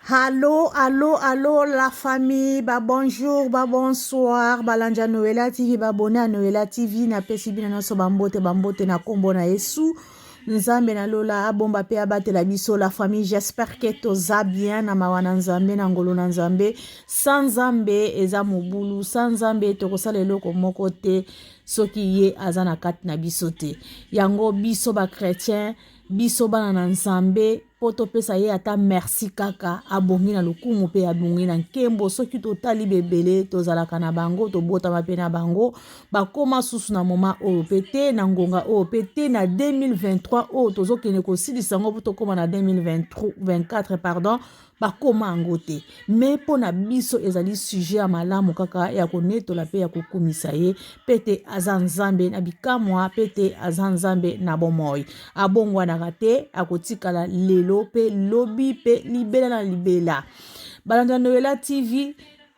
Allô, allô, allô, la famille, bonjour, bonsoir, balanja Noela TV, bonne à Noela TV, na pesi bina no so bambote na kombo na Yesu. Nzambe na lola abomba pe abate la biso la famille, j'espère que toza bien na mawana nzambe na ngolo na nzambe. Sans nzambe eza mobulu, sans nzambe tokosala eloko moko te soki ye azana kati na biso te. Yango biso ba chrétien, biso bana na nzambe poto pesa ye ata merci kaka abongi na lukumu pe abongi na nkembo soki totali bebele tozalaka na bango tobotama pe na bango bakoma susu na moma oyo pe te na ngonga oyo pe te na 2023 oyo tozokende kosilisa yango po tokóma na 2024 pardon bakoma yango te me mpo na biso ezali sujet ya malamu kaka ya konetola pe ya kokumisa ye pe te aza nzambe na bikamwa pe te aza nzambe na bomoi abongwanaka te akotikala lelo pe lobi pe libela na libela balanda Noela TV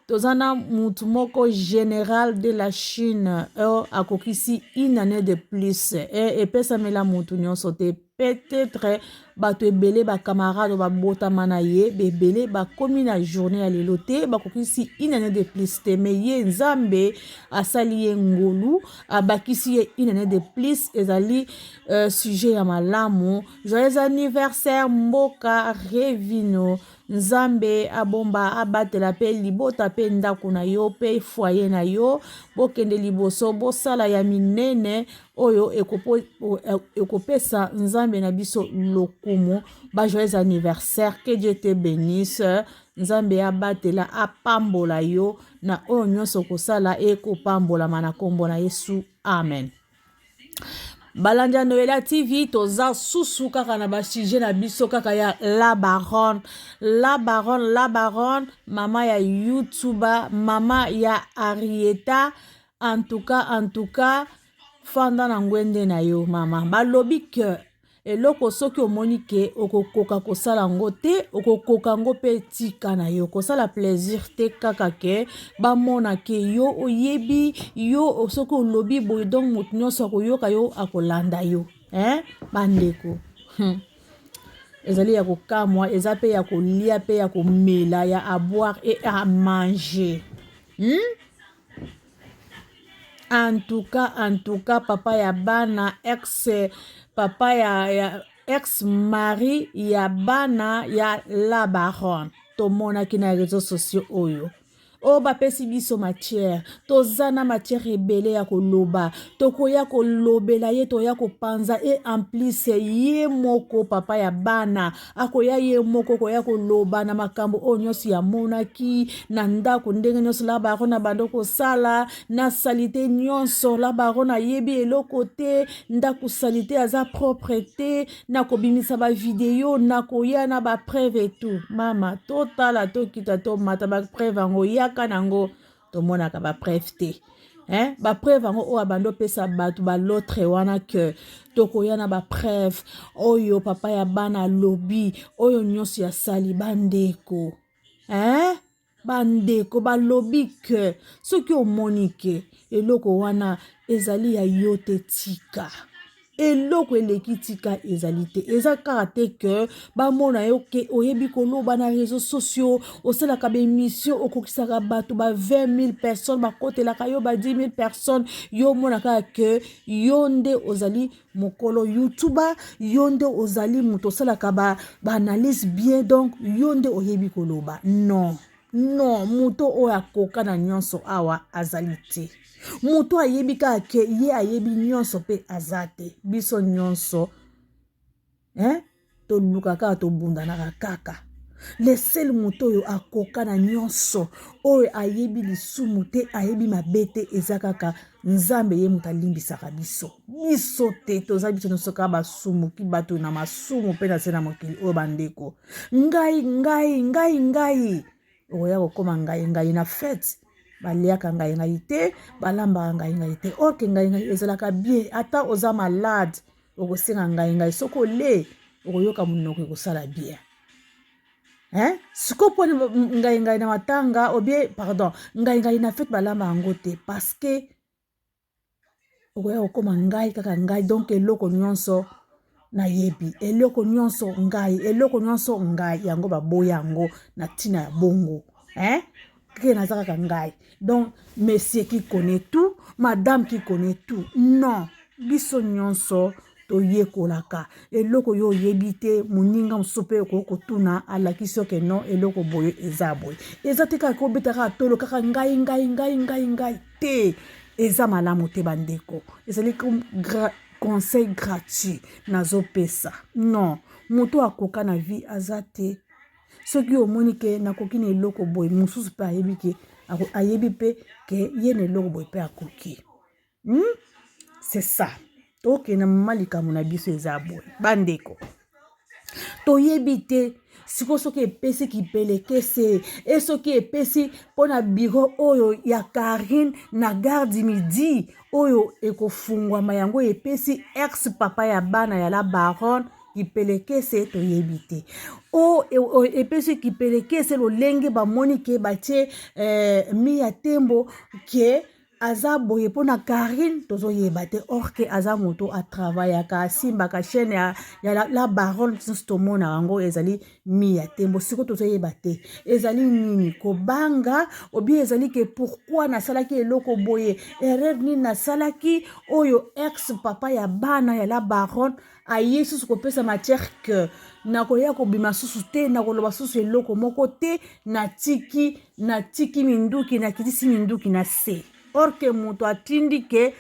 tozana mutu moko général de la Chine akokisi une année de plus epesamela mutu nyonso te peut-être bato ebele bacamarade babotama na ye bebele bakomi na journée ya lelo te bakokisi une année de plus te me ye nzambe asali ye ngolu abakisi ye une année de plus ezali sujet ya malamu. Joyeux anniversaire mboka revino nzambe abomba abatela pe libota pe ndako na yo pe foyer na yo bokende liboso bosala ya minene oyo ekopesa nzambe na biso lokumu ba joyeux anniversaire, que Dieu te bénisse nzambe abatela apambola yo na oyo nyonso kosala ekopambola na kombo na Yesu amen. Balanja Noela TV toza susu kaka na basije na biso kaka ya la baronne mama ya youtuber mama ya Arieta en tout cas fanda na ngwende na yo mama balobi que eloko soki omoni ke okokoka kosala ngo te okokoka ngo pe tika na yo kosala plaisir te kaka ke bamona ke yo oyebi yo soki olobi boye donc moto nyonso akoyoka yo akolanda yo bandeko ezali ya kokamwa eza pe ya kolia pe ya komela ya à boire et à manger en tout cas papa ya bana papa ya ex mari ya bana ya la baronne tomonaki na réseaux sociaux oyo o bapesi biso matière tozana matière ebele ya koloba tokoya kolobela ye toya kopanza et en plus ye moko papa ya bana akoya ye moko koya koloba na makambo oyo nyonso ya monaki na ndako ndenge nyonso la baronne na bando kosala na salite nyonso la baronne ayebi eloko te ndako salite aza propre te na kobimisa ba video na koya na ba preuve et tout mama totala tokita tomata ba preuve yango yaka nango tomonaka ba preuve te ba preuve yango oyo abando pesa bato ba l'autre wana que tokoya na ba preuve oyo papa ya bana lobi oyo nyonso ya sali bandeko bandeko balobi ke soki omoni ke eloko wana ezali ya yo te tika eloko eleki tika ezali te eza kaka te ke bamona yo ke oyebi koloba na réseaux sociaux osalaka baémission okokisaka bato ba 20 000 personnes bakotelaka yo ba 10 000 personnes yo mona kaka ke yo nde ozali mokolo youtuber yo nde ozali moto osalaka baanalyse bien donc yo nde oyebi koloba non moto oyo akoka na nyonso awa azali te moto ayebi kaka ke ye ayebi nyonso pe aza te biso nyonso toluka kaka tobundanaka kaka le sel moto oyo akoka na nyonso oyo ayebi lisumu te ayebi mabe te eza kaka nzambe ye moto alimbisaka biso te toza biso nyonso kaka basumuki bato na masumu mpe na se na mokili oyo bandeko ngai oya kokoma ngai na fete baliaka ngai te balambaka ngai te orke ngai ezalaka bien ata oza malade okosenga ngai soko le okoyoka monoko ekosala bien siko poni ngai na matanga obie pardon ngai na fete balambaka yango te parce que okoya kokoma ngai kaka ngai donc eloko nyonso nayebi eloko nyonso ngai yango baboya yango na tina ya bongo ke nazaka ka ngai. Donc monsieur qui connaît tout, madame qui connaît tout, non, biso nyonso toyekolaka eloko yo yebite muninga msope ko tuna alakiso ke non eloko boye eza boye eza te kaka obetaka tolo kaka ngai te eza malamu te bandeko ezali conseil gratuit nazopesa. Non, moto akoka na vie azate soki omoni ke nakoki na eloko boye mususu pe ayebi pe ke ye na eloko boye pe akoki. C'est ça. Ok, na malika mona biso eza boye bandeko toyebi te siko soki epesi kipelekese soki epesi mpona biro oyo ya Karine na gare du midi oyo ekofungwama yango epesi ex papa ya bana ya la baronne kipelekese toyebi te epesi kipelekese lolenge bamoni ke batie mi ya tembo ke aza boye pona Karine tozoyeba te or ke aza moto atravaillaka asimbaka chaîne ya la baronne tomona yango ezali mi ya tembo siko tozoyeba te ezali nini kobanga obi ezali ke pourquoi nasalaki eloko boye erreur nini nasalaki oyo ex papa ya bana ya la baronne aye susu kopesa matière que nakoya kobima susu te nakoloba susu eloko moko te natiki minduki nakitisi minduki na se. Or que moto atindi ke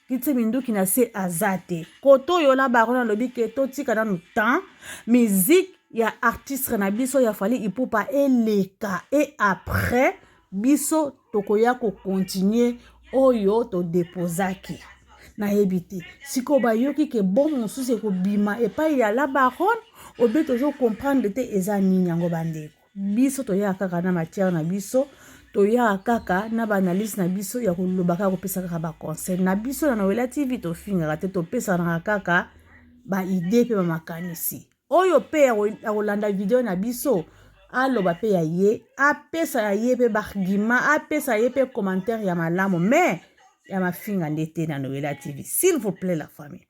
kitse minduki na se azate koto yo la baronne lobi ke totika na temps musique ya artiste na biso ya fali ipupa eleka et après biso tokoya ko continuer oyo to deposaki na yebite siko bayoki ke bon mosusu ekobima epai ya la baronne obe tozo comprendre te eza nini yango bandeko biso toya kaka na matière na biso toya kaka na banalise na biso ya kolobaka kopesa kaka ba conseil na biso na Noela TV tofingaka te topesa na kaka ba idée pe ba makanisi oyo pe ya kolanda video na biso aloba pe ya ye apesa ya ye pe ba argument apesa ye pe commentaire ya malamu mais ya mafinga ndete na Noela TV s'il vous plaît la famille.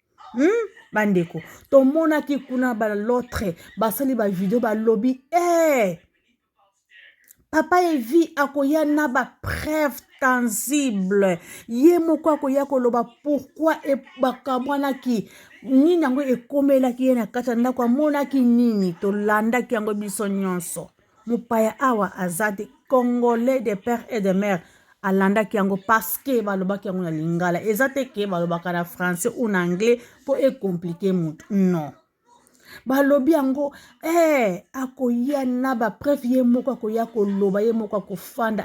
Bandeko tomona ki kuna ba l'autre basali ba video ba lobby papa evi akoya na ba preuve tangible ye moko akoya koloba pourquoi bakamwanaki nini yango ekomelaki ye na kati ya ndako amonaki nini tolandaki yango biso nyonso mopaya awa azade congolais de père et de mère alandaki yango parce que balobaki yango na lingala eza te ke balobaka na français ou na anglais po ecomplike mutu non balobi yango akoya na ba preuve ye moko akoya koloba ye moko akofanda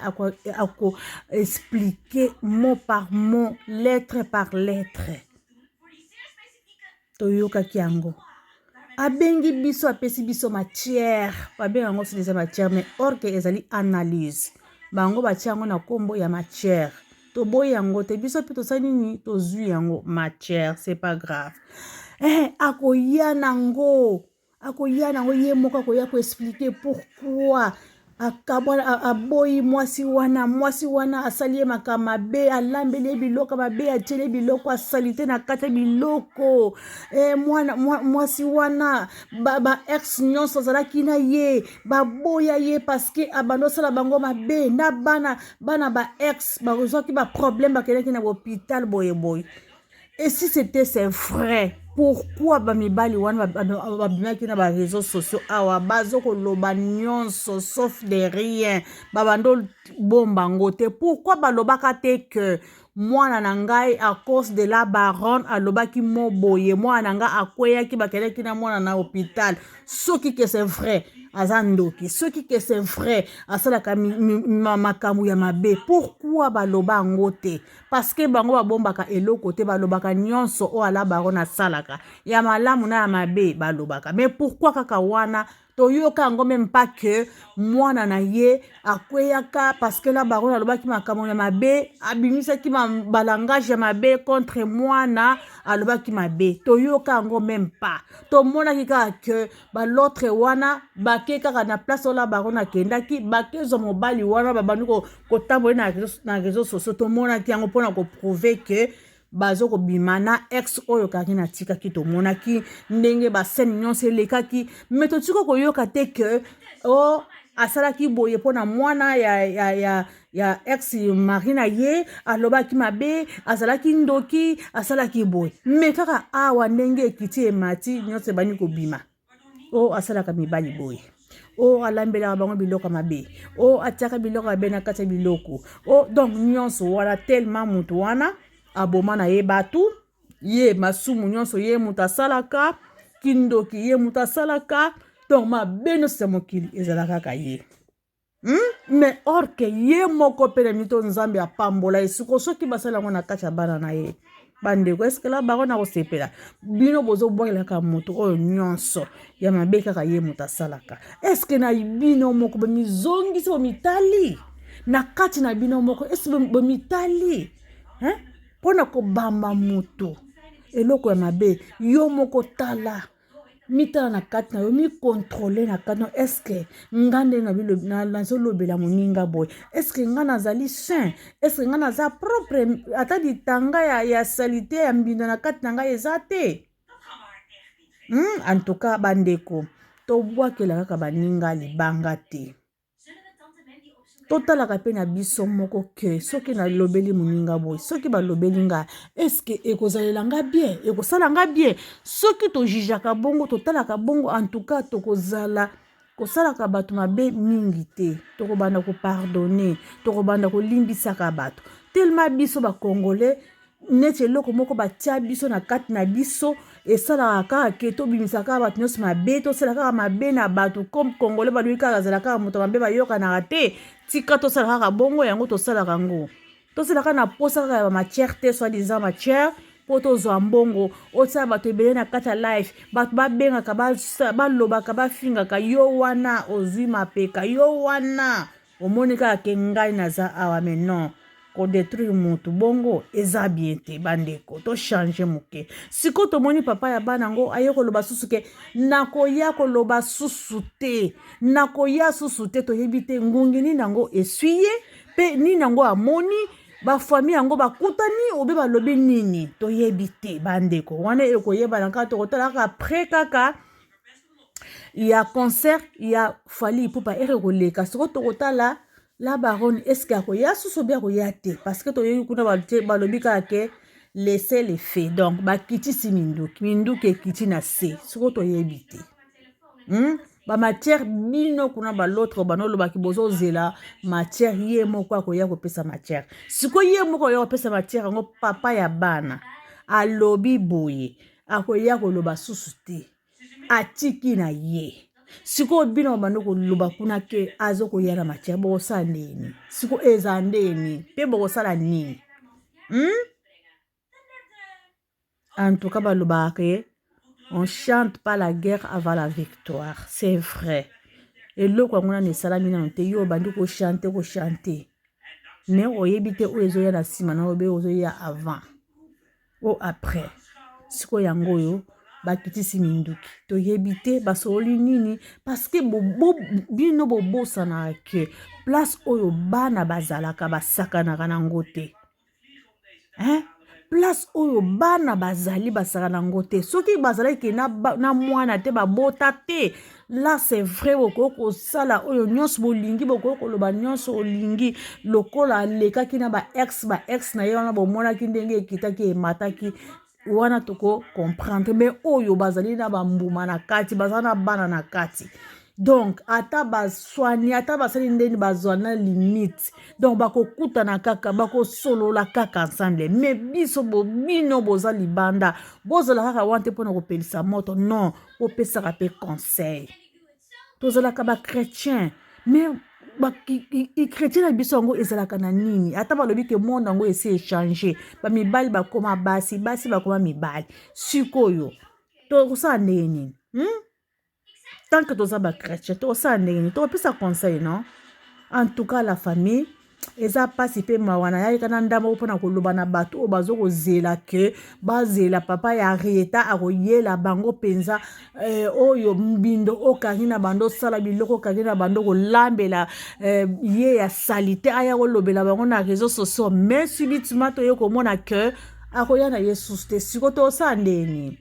ako expliquer mot par mot lettre par lettre toyokaki yango abengi biso apesi biso matière babenga yango c'est matière mais or que ezali analyse bango batia yango na kombo ya matière toboyi yango te biso pe tosali nini tozwi yango matière c'est pas grave. Akoya nango ye moko akoya ko expliquer pourquoi akabwana aboyi mwasi wana asali makama be alambele biloko mabe atele biloko asalite na kata biloko mwasi wana ba ex nyonso zalaki na ye baboya ye parce que abando sala bango mabe na bana ba ex bazwaki ba problème bakelaki na hôpital boye. Et si c'est vrai, pourquoi bamibali wana babimaki na ba réseaux sociaux awa bazoko loba nyonso sauf de rien babando bomba ngote pourquoi balobaka te que mwana na ngai à cause de la baronne alobaki mo boye mwana nga akweyaki bakeleki na mwana na hôpital soki que c'est vrai azandoki soki que c'est vrai asalaka makamu ya mabe pourquoi baloba ngote parce que bango babombaka eloko te balobaka nyonso o ala baronne asalaka ya malamu na ya mabe balobaka mais pourquoi kaka wana toyoka yango même pas que mwana na ye akweyaka parce que la baronne alobaki makambo ya mabe abimisaki balangage ya mabe contre mwana alobaki mabe toyoka yango même pas tomonaki kaka que l'autre wana bake kaka na place ola baronne akendaki bakezwa mobali wana babandi kotambola na réseaux sociaux tomonaki yango mpona koprouver que bazo ko bimana ex oyo kaki na tika ki to monaki ndenge ba scène nyonso lekaki mais to tiko ko yoka te que o asalaki boye pona mwana ya ex marina ye alobaki mabe azalaki ndoki asalaki boye mais kaka awa ndenge ekiti emati nyonso bani ko bima o asalaka mibali boye o alambela bango biloko mabe o atiaka biloko mabe na kati ya biloko o donc nyonso wana tellement mutu wana aboma na ye batu ye masumu nyonso ye mutu asalaka kindoki ye mutu asalaka donc mabe nyonso ya mokili ezala kaka ye mais or ke ye moko mpe na mito nzambe apambola ye siko soki basala yango na kati ya bana na ye bandeko eske la bango na kosepela bino bozobwakelaka moto oyo nyonso ya mabe kaka ye moto asalaka eske na bino moko bomizongisi bomitali na kati na bino moko eske bomitali mpona kobamba moto eloko ya mabe yo moko tala mitala na kati na yo mikontrole na kati na eske nga nde nazolobela moninga boye eske nga nazali sain eske nga naza propre ata litanga ya salite ya mbindo na kati na ngai eza te en tout cas bandeko tobwakela kaka baninga libanga te totalaka mpe na biso moko ke soki nalobeli moninga boye soki balobeli nga eske ekozalela nga bien ekosala nga bien soki tojijaka bongo totalaka bongo en tout cas tokozala kosalaka bato mabe mingi te tokobanda kopardonne tokobanda kolimbisaka bato tellement biso bakongole neti eloko moko batia biso na kati na biso esalaka kaka ke tobimisaka bato nyonso mabe tosala kaka mabe na bato comme congolais balobi kaka azala kaka moto mabe bayokanaka te tika tosala kaka bongo yango tosalaka yango tosalaka na posa kaka ya bamatière te soi-disant matière mpo tozwa mbongo otia bato ebele na kati ya life bato babengaka balobaka bafingaka yo wana ozwi mapeka yo wana omoni kaka ke ngai naza awa mais non kodétruire motu bongo eza bien te bandeko tochange moke siko tomoni papa ya bana yango aye koloba susu ke nakoya koloba susu te nakoya susu te toyebi te ngungi nini yango esui ye mpe nini yango amoni bafami yango bakutani obe balobi nini toyebi te bandeko wana ekoyebana kaka tokotala kaka après kaka ya concert ya Fally Ipupa ere koleka siko tokotala la baronne eske akoya susu obe akoya te parce que toyebi kuna balobi kaka ke laisser les faits donc bakitisi minduki ekiti na se siko toyebi te bamatière bino kuna balotre banolobaki bozozela matière ye moko akoya kopesa matière siko ye moko akoya kopesa matière yango papa ya bana alobi boye akoya koloba susu te atiki na ye siko bino bando koloba kuna ke azo koya na matière bokosala ndeni siko eza ndeni mpe bokosala nini en tout cas balobaka ke on chante pas la guerre avant la victoire c'est vrai eloko yango nano esalami nano te yo bandi kochante mais oyebi te oyo ezoya na nsima na obe ozoya avant o après siko yango oyo bakitisi minduki toyebi te basololi nini parce que bino bobosanaka ke place oyo bana bazalaka basakanaka nango te place oyo bana bazali basaka nango te soki bazalaki na mwana te babota te là c'est vrai bokoki kosala oyo nyonso bolingi bokoki koloba nyonso olingi lokola alekaki na baex na ye wana bomonaki ndenge ekitaki emataki wana toko comprendre mais oyo bazali na bambuma na kati bazali na bana na kati donc ata baswani ata basali ndeni bazwa na limite donc bakokutana kaka bakosolola kaka ensemble mais biso bino boza libanda bozala kaka wana te mpona kopelisa moto non opesaka mpe conseil tozalaka bachrétien mais chrétien na biso yango ezalaka na nini ata balobi ke monde yango esi echange bamibali bakoma basi bakoma mibali sikoyo tokosala ndenge nini tant que toza bachrétien tokosala ndenge nini tokopesa conseil non en tout cas la famille eza pasi mpe mawa nayalika na ndambo mpona koloba na bato oyo bazokozela ke bazela papa ya Rieta akoyela bango mpenza oyo mbindo okangi na bando osala biloko okangi na bando kolambela ye ya salite aya kolobela bango na réseaux sociaux mais subitement toye komona ke akoya na yesu te siko tosala ndeni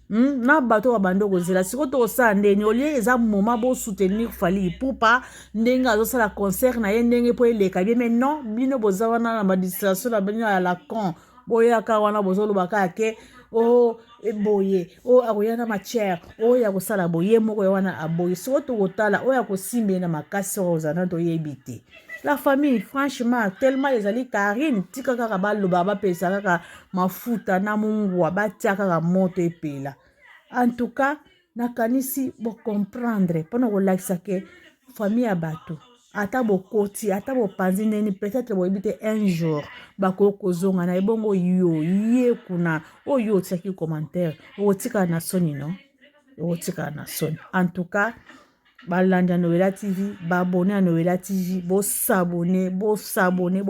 na bato wa bando kozela siko tosala ndeni olie eza moma bosoutenir Fally Ipupa ndenge azosala concert na ye ndenge mpo eleka bie mais non bino boza wana na badistraction na bino ya lacan boyaka wana bozolobaka yake boye akoya na matière oyo akosala boye moko ya wana aboye siko tokotala oyo akosimbeli na makasi oyo ozana toyebi te. La famille, franchement, tellement les alliés Karine, tika kaka baloba bapesa kaka mafuta na mungwa batia kaka moto epela. En tout cas, nakanisi bo comprendre pendant ko lakisa ke famille abato. Ata bo koti, ata bo panzi neni peut-être bo ebite un jour bako kozonga na ebongo yo ye kuna o yo tsaki commentaire o tika na soni non o tika na soni. En tout cas, balanda Noela TV, babone à Noela TV, bo s'abonner, bo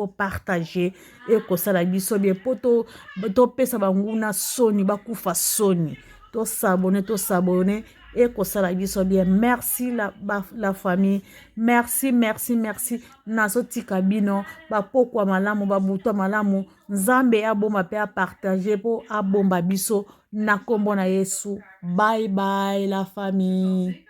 partager et ko sala biso bien poto to pesa banguna soni bakufa soni. To s'abonner et ko sala biso bien. Merci la famille. Merci. Naso tikabino ba pokwa malamu ba buto malamu. Nzambe aboma pe a partager po abomba biso na kombo na Yesu. Bye bye la famille.